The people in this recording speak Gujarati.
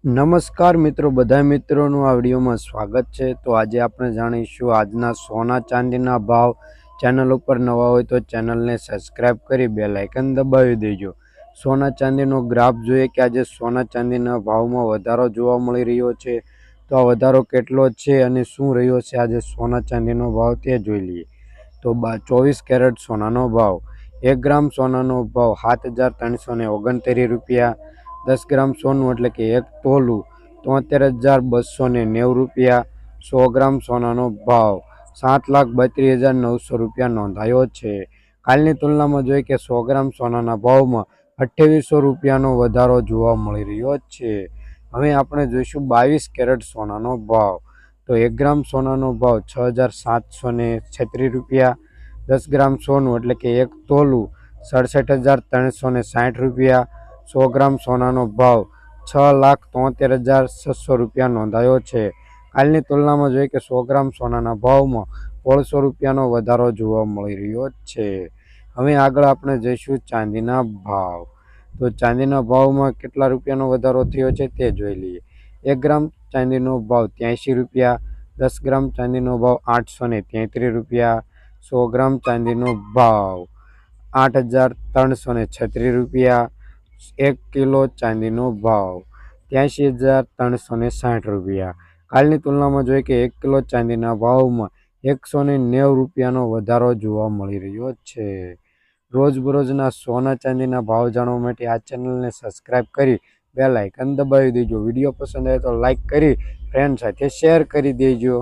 નમસ્કાર મિત્રો, બધા મિત્રોનું આ વિડીયોમાં સ્વાગત છે। તો આજે આપણે જાણીશું આજના સોના ચાંદીના ભાવ। ચેનલ ઉપર નવા હોય તો ચેનલને સબસ્ક્રાઇબ કરી બેલ આઇકન દબાવી દેજો। સોના ચાંદીનો ગ્રાફ જોઈએ કે આજે સોના ચાંદીના ભાવમાં વધારો જોવા મળી રહ્યો છે। તો આ વધારો કેટલો છે અને શું રહ્યો છે આજે સોના ચાંદીનો ભાવ તે જોઈ લઈએ। તો 24 કેરેટ સોનાનો ભાવ 1 ગ્રામ સોનાનો ભાવ 7369 રૂપિયા। 10 ગ્રામ સોનું એટલે કે 1 તોલું 73,290 રૂપિયા। 100 ગ્રામ સોનાનો ભાવ 7,32,900 રૂપિયા નોંધાયો છે। કાલની તુલનામાં જોઈએ કે 100 ગ્રામ સોનાના ભાવમાં 2800 રૂપિયાનો વધારો જોવા મળી રહ્યો છે। હવે આપણે જોઈશું 22 કેરેટ સોનાનો ભાવ। તો 1 ગ્રામ સોનાનો ભાવ 6,736 રૂપિયા। 10 ગ્રામ સોનું એટલે કે 1 તોલું 67,360 રૂપિયા। 100 ગ્રામ સોનાનો ભાવ 6,73,600 રૂપિયા નોંધાયો છે। કાલની તુલનામાં જોઈએ કે 100 ગ્રામ સોનાના ભાવમાં 1,500 રૂપિયાનો વધારો જોવા મળી રહ્યો છે। હવે આગળ આપણે જઈશું ચાંદીના ભાવ। તો ચાંદીના ભાવમાં કેટલા રૂપિયાનો વધારો થયો છે તે જોઈ લઈએ। 1 ગ્રામ ચાંદીનો ભાવ 83 રૂપિયા। 10 ગ્રામ ચાંદીનો ભાવ 833 રૂપિયા। 100 ગ્રામ ચાંદીનો ભાવ 8,336 રૂપિયા। 1 કિલો ચાંદીનો ભાવ 83,360 રૂપિયા। કાલની તુલનામાં જોઈએ કે 1 કિલો ચાંદીના ભાવમાં 190 રૂપિયાનો વધારો જોવા મળી રહ્યો છે। રોજબરોજના સોના ચાંદીના ભાવ જાણવા માટે આ ચેનલને સબસ્ક્રાઇબ કરી બેલ આઇકન દબાવી દેજો। વિડીયો પસંદ આવે તો લાઇક કરી ફ્રેન્ડ સાથે શેર કરી દેજો।